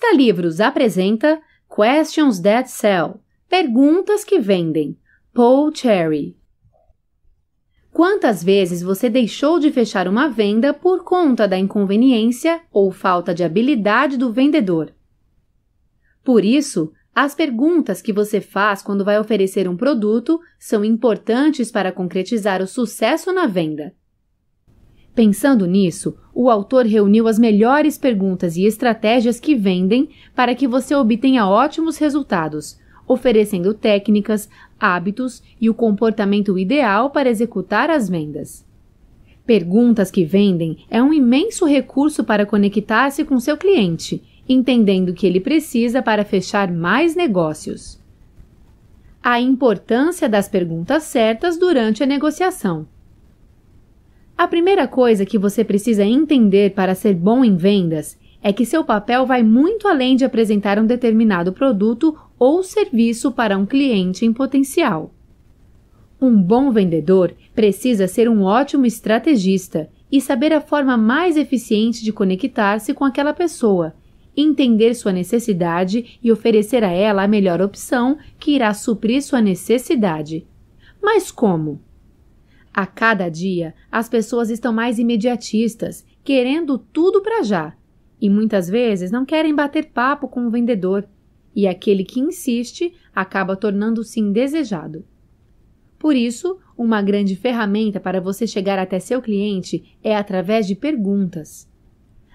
Vista Livros apresenta Questions That Sell, Perguntas que Vendem, Paul Cherry. Quantas vezes você deixou de fechar uma venda por conta da inconveniência ou falta de habilidade do vendedor? Por isso, as perguntas que você faz quando vai oferecer um produto são importantes para concretizar o sucesso na venda. Pensando nisso, o autor reuniu as melhores perguntas e estratégias que vendem para que você obtenha ótimos resultados, oferecendo técnicas, hábitos e o comportamento ideal para executar as vendas. Perguntas que vendem é um imenso recurso para conectar-se com seu cliente, entendendo o que ele precisa para fechar mais negócios. A importância das perguntas certas durante a negociação. A primeira coisa que você precisa entender para ser bom em vendas é que seu papel vai muito além de apresentar um determinado produto ou serviço para um cliente em potencial. Um bom vendedor precisa ser um ótimo estrategista e saber a forma mais eficiente de conectar-se com aquela pessoa, entender sua necessidade e oferecer a ela a melhor opção que irá suprir sua necessidade. Mas como? A cada dia, as pessoas estão mais imediatistas, querendo tudo para já, e muitas vezes não querem bater papo com o vendedor, e aquele que insiste acaba tornando-se indesejado. Por isso, uma grande ferramenta para você chegar até seu cliente é através de perguntas.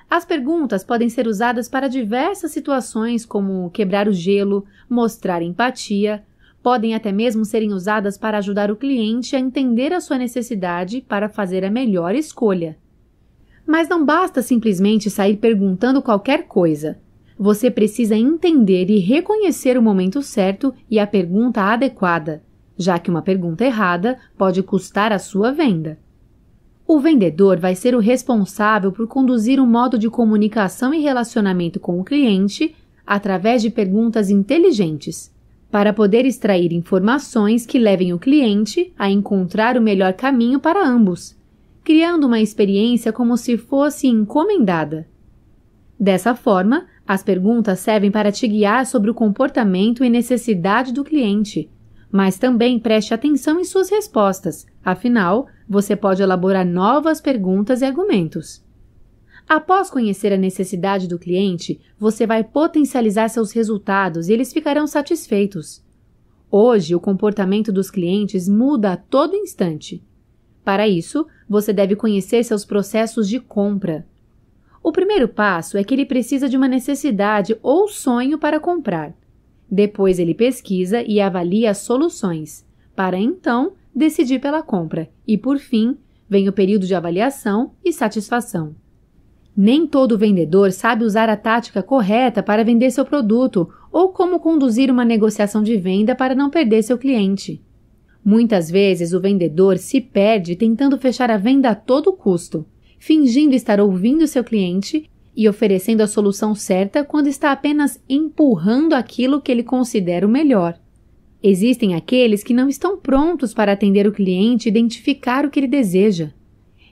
As perguntas podem ser usadas para diversas situações, como quebrar o gelo, mostrar empatia. Podem até mesmo serem usadas para ajudar o cliente a entender a sua necessidade para fazer a melhor escolha. Mas não basta simplesmente sair perguntando qualquer coisa. Você precisa entender e reconhecer o momento certo e a pergunta adequada, já que uma pergunta errada pode custar a sua venda. O vendedor vai ser o responsável por conduzir um modo de comunicação e relacionamento com o cliente através de perguntas inteligentes, para poder extrair informações que levem o cliente a encontrar o melhor caminho para ambos, criando uma experiência como se fosse encomendada. Dessa forma, as perguntas servem para te guiar sobre o comportamento e necessidade do cliente, mas também preste atenção em suas respostas, afinal, você pode elaborar novas perguntas e argumentos. Após conhecer a necessidade do cliente, você vai potencializar seus resultados e eles ficarão satisfeitos. Hoje, o comportamento dos clientes muda a todo instante. Para isso, você deve conhecer seus processos de compra. O primeiro passo é que ele precisa de uma necessidade ou sonho para comprar. Depois ele pesquisa e avalia as soluções, para então decidir pela compra. E, por fim, vem o período de avaliação e satisfação. Nem todo vendedor sabe usar a tática correta para vender seu produto ou como conduzir uma negociação de venda para não perder seu cliente. Muitas vezes o vendedor se perde tentando fechar a venda a todo custo, fingindo estar ouvindo seu cliente e oferecendo a solução certa quando está apenas empurrando aquilo que ele considera o melhor. Existem aqueles que não estão prontos para atender o cliente e identificar o que ele deseja.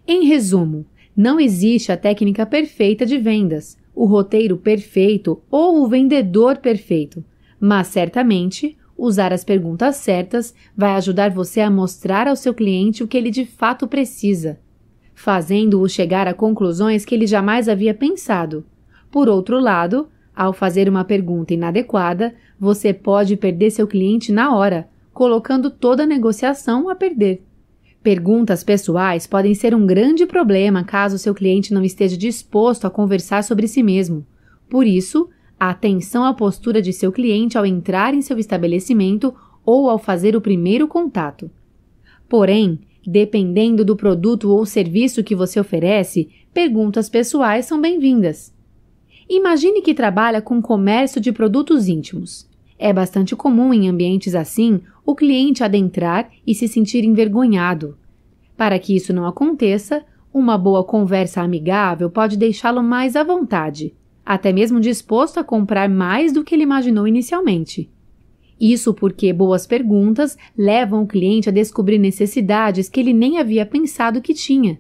Em resumo, não existe a técnica perfeita de vendas, o roteiro perfeito ou o vendedor perfeito, mas certamente usar as perguntas certas vai ajudar você a mostrar ao seu cliente o que ele de fato precisa, fazendo-o chegar a conclusões que ele jamais havia pensado. Por outro lado, ao fazer uma pergunta inadequada, você pode perder seu cliente na hora, colocando toda a negociação a perder. Perguntas pessoais podem ser um grande problema caso seu cliente não esteja disposto a conversar sobre si mesmo. Por isso, atenção à postura de seu cliente ao entrar em seu estabelecimento ou ao fazer o primeiro contato. Porém, dependendo do produto ou serviço que você oferece, perguntas pessoais são bem-vindas. Imagine que trabalha com comércio de produtos íntimos. É bastante comum em ambientes assim o cliente adentrar e se sentir envergonhado. Para que isso não aconteça, uma boa conversa amigável pode deixá-lo mais à vontade, até mesmo disposto a comprar mais do que ele imaginou inicialmente. Isso porque boas perguntas levam o cliente a descobrir necessidades que ele nem havia pensado que tinha.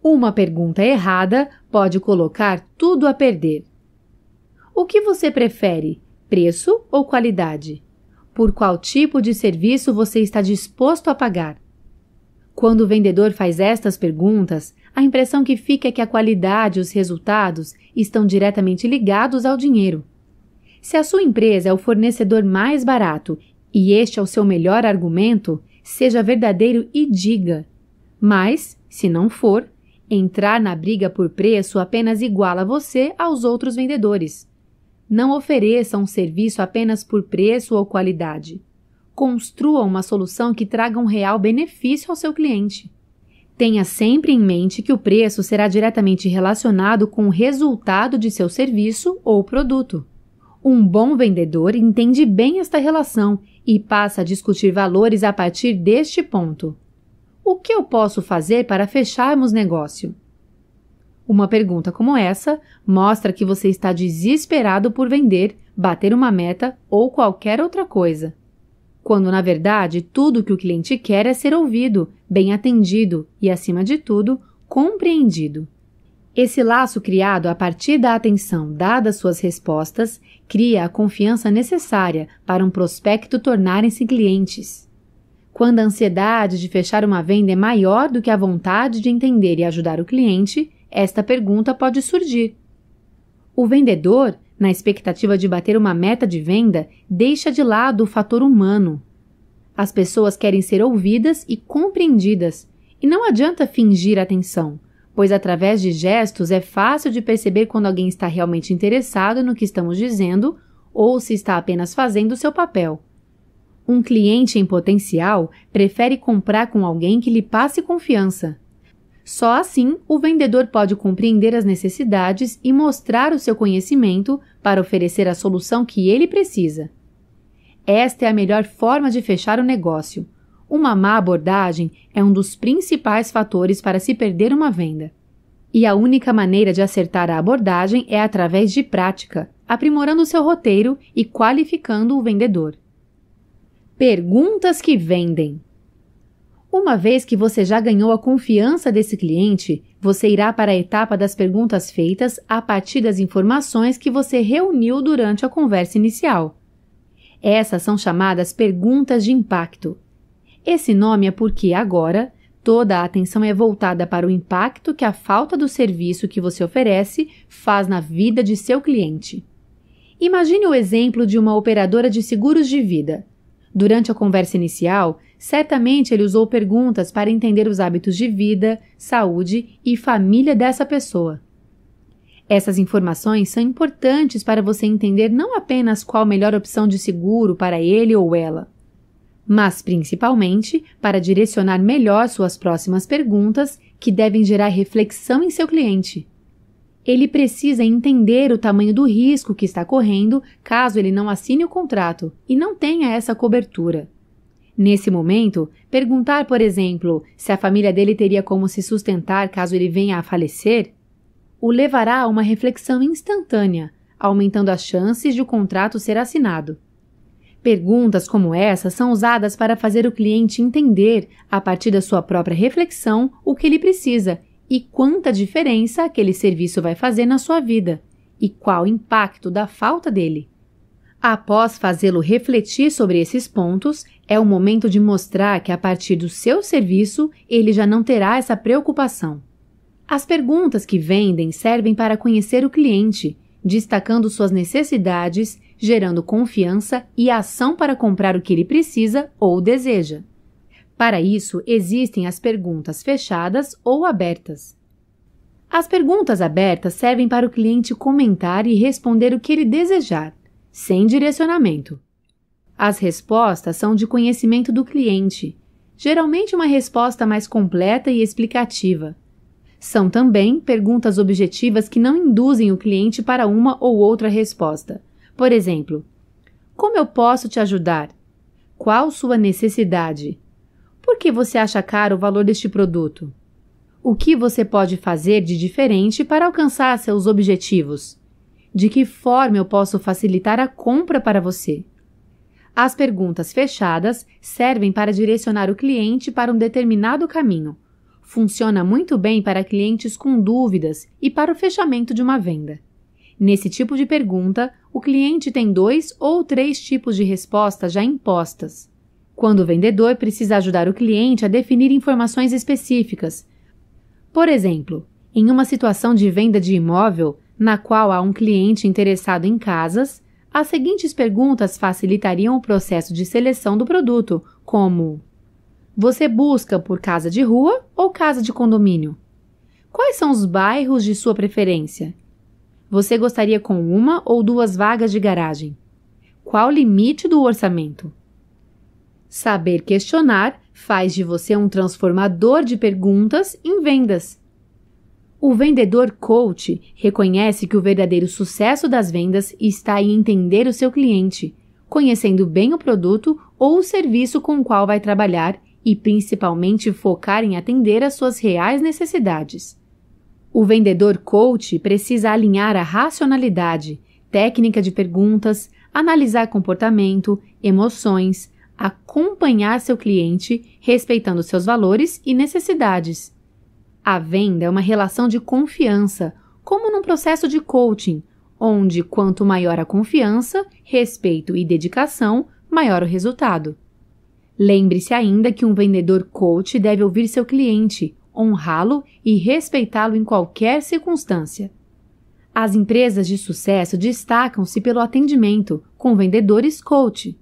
Uma pergunta errada pode colocar tudo a perder. que você prefere, preço ou qualidade? Por qual tipo de serviço você está disposto a pagar? Quando o vendedor faz estas perguntas, a impressão que fica é que a qualidade e os resultados estão diretamente ligados ao dinheiro. Se a sua empresa é o fornecedor mais barato e este é o seu melhor argumento, seja verdadeiro e diga. Mas, se não for, entrar na briga por preço apenas iguala você aos outros vendedores. Não ofereça um serviço apenas por preço ou qualidade. Construa uma solução que traga um real benefício ao seu cliente. Tenha sempre em mente que o preço será diretamente relacionado com o resultado de seu serviço ou produto. Um bom vendedor entende bem esta relação e passa a discutir valores a partir deste ponto. O que eu posso fazer para fecharmos negócio? Uma pergunta como essa mostra que você está desesperado por vender, bater uma meta ou qualquer outra coisa. Quando, na verdade, tudo o que o cliente quer é ser ouvido, bem atendido e, acima de tudo, compreendido. Esse laço criado a partir da atenção dada às suas respostas cria a confiança necessária para um prospecto tornarem-se clientes. Quando a ansiedade de fechar uma venda é maior do que a vontade de entender e ajudar o cliente, esta pergunta pode surgir. O vendedor, na expectativa de bater uma meta de venda, deixa de lado o fator humano. As pessoas querem ser ouvidas e compreendidas, e não adianta fingir atenção, pois através de gestos é fácil de perceber quando alguém está realmente interessado no que estamos dizendo ou se está apenas fazendo o seu papel. Um cliente em potencial prefere comprar com alguém que lhe passe confiança. Só assim o vendedor pode compreender as necessidades e mostrar o seu conhecimento para oferecer a solução que ele precisa. Esta é a melhor forma de fechar o negócio. Uma má abordagem é um dos principais fatores para se perder uma venda. E a única maneira de acertar a abordagem é através de prática, aprimorando seu roteiro e qualificando o vendedor. Perguntas que vendem. Uma vez que você já ganhou a confiança desse cliente, você irá para a etapa das perguntas feitas a partir das informações que você reuniu durante a conversa inicial. Essas são chamadas perguntas de impacto. Esse nome é porque, agora, toda a atenção é voltada para o impacto que a falta do serviço que você oferece faz na vida de seu cliente. Imagine o exemplo de uma operadora de seguros de vida. Durante a conversa inicial, certamente ele usou perguntas para entender os hábitos de vida, saúde e família dessa pessoa. Essas informações são importantes para você entender não apenas qual a melhor opção de seguro para ele ou ela, mas principalmente para direcionar melhor suas próximas perguntas que devem gerar reflexão em seu cliente. Ele precisa entender o tamanho do risco que está correndo caso ele não assine o contrato e não tenha essa cobertura. Nesse momento, perguntar, por exemplo, se a família dele teria como se sustentar caso ele venha a falecer, o levará a uma reflexão instantânea, aumentando as chances de o contrato ser assinado. Perguntas como essa são usadas para fazer o cliente entender, a partir da sua própria reflexão, o que ele precisa e quanta diferença aquele serviço vai fazer na sua vida e qual o impacto da falta dele. Após fazê-lo refletir sobre esses pontos, é o momento de mostrar que a partir do seu serviço ele já não terá essa preocupação. As perguntas que vendem servem para conhecer o cliente, destacando suas necessidades, gerando confiança e ação para comprar o que ele precisa ou deseja. Para isso, existem as perguntas fechadas ou abertas. As perguntas abertas servem para o cliente comentar e responder o que ele desejar, sem direcionamento. As respostas são de conhecimento do cliente, geralmente uma resposta mais completa e explicativa. São também perguntas objetivas que não induzem o cliente para uma ou outra resposta. Por exemplo, como eu posso te ajudar? Qual sua necessidade? Por que você acha caro o valor deste produto? O que você pode fazer de diferente para alcançar seus objetivos? De que forma eu posso facilitar a compra para você? As perguntas fechadas servem para direcionar o cliente para um determinado caminho. Funciona muito bem para clientes com dúvidas e para o fechamento de uma venda. Nesse tipo de pergunta, o cliente tem 2 ou 3 tipos de respostas já impostas. Quando o vendedor precisa ajudar o cliente a definir informações específicas. Por exemplo, em uma situação de venda de imóvel, na qual há um cliente interessado em casas, as seguintes perguntas facilitariam o processo de seleção do produto, como: você busca por casa de rua ou casa de condomínio? Quais são os bairros de sua preferência? Você gostaria com 1 ou 2 vagas de garagem? Qual o limite do orçamento? Saber questionar faz de você um transformador de perguntas em vendas. O vendedor coach reconhece que o verdadeiro sucesso das vendas está em entender o seu cliente, conhecendo bem o produto ou o serviço com o qual vai trabalhar e principalmente focar em atender às suas reais necessidades. O vendedor coach precisa alinhar a racionalidade, técnica de perguntas, analisar comportamento, emoções, acompanhar seu cliente, respeitando seus valores e necessidades. A venda é uma relação de confiança, como num processo de coaching, onde quanto maior a confiança, respeito e dedicação, maior o resultado. Lembre-se ainda que um vendedor coach deve ouvir seu cliente, honrá-lo e respeitá-lo em qualquer circunstância. As empresas de sucesso destacam-se pelo atendimento, com vendedores coach.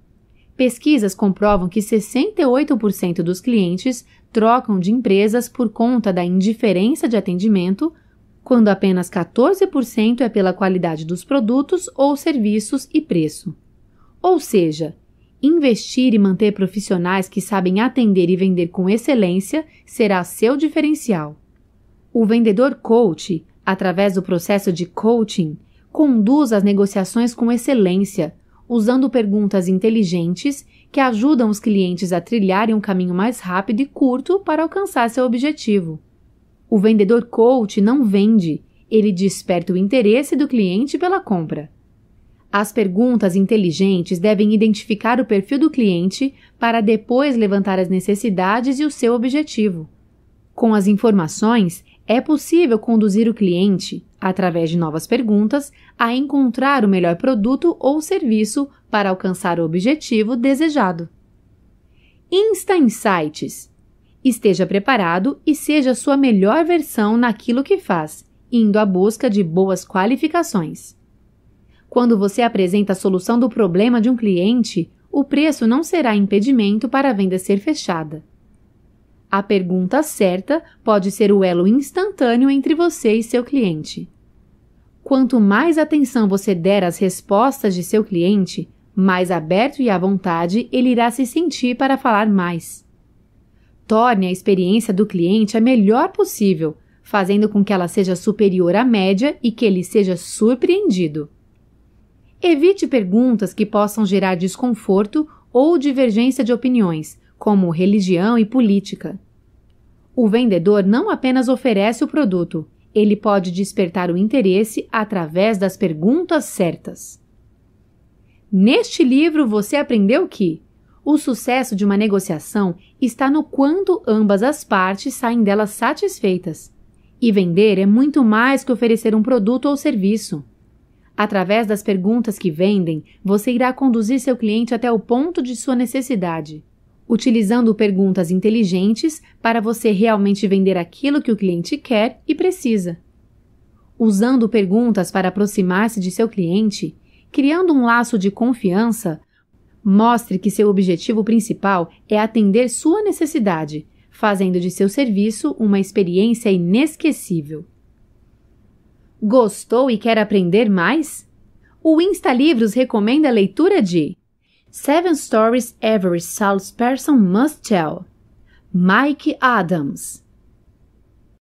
Pesquisas comprovam que 68% dos clientes trocam de empresas por conta da indiferença de atendimento, quando apenas 14% é pela qualidade dos produtos ou serviços e preço. Ou seja, investir e manter profissionais que sabem atender e vender com excelência será seu diferencial. O vendedor coach, através do processo de coaching, conduz as negociações com excelência, usando perguntas inteligentes que ajudam os clientes a trilharem um caminho mais rápido e curto para alcançar seu objetivo. O vendedor coach não vende, ele desperta o interesse do cliente pela compra. As perguntas inteligentes devem identificar o perfil do cliente para depois levantar as necessidades e o seu objetivo. Com as informações, é possível conduzir o cliente, através de novas perguntas, a encontrar o melhor produto ou serviço para alcançar o objetivo desejado. Insta Insights. Esteja preparado e seja sua melhor versão naquilo que faz, indo à busca de boas qualificações. Quando você apresenta a solução do problema de um cliente, o preço não será impedimento para a venda ser fechada. A pergunta certa pode ser o elo instantâneo entre você e seu cliente. Quanto mais atenção você der às respostas de seu cliente, mais aberto e à vontade ele irá se sentir para falar mais. Torne a experiência do cliente a melhor possível, fazendo com que ela seja superior à média e que ele seja surpreendido. Evite perguntas que possam gerar desconforto ou divergência de opiniões, como religião e política. O vendedor não apenas oferece o produto, ele pode despertar o interesse através das perguntas certas. Neste livro você aprendeu que o sucesso de uma negociação está no quanto ambas as partes saem dela satisfeitas. E vender é muito mais que oferecer um produto ou serviço. Através das perguntas que vendem, você irá conduzir seu cliente até o ponto de sua necessidade, utilizando perguntas inteligentes para você realmente vender aquilo que o cliente quer e precisa. Usando perguntas para aproximar-se de seu cliente, criando um laço de confiança, mostre que seu objetivo principal é atender sua necessidade, fazendo de seu serviço uma experiência inesquecível. Gostou e quer aprender mais? O InstaLivros recomenda a leitura de 7 Stories Every Salesperson Must Tell, Mike Adams.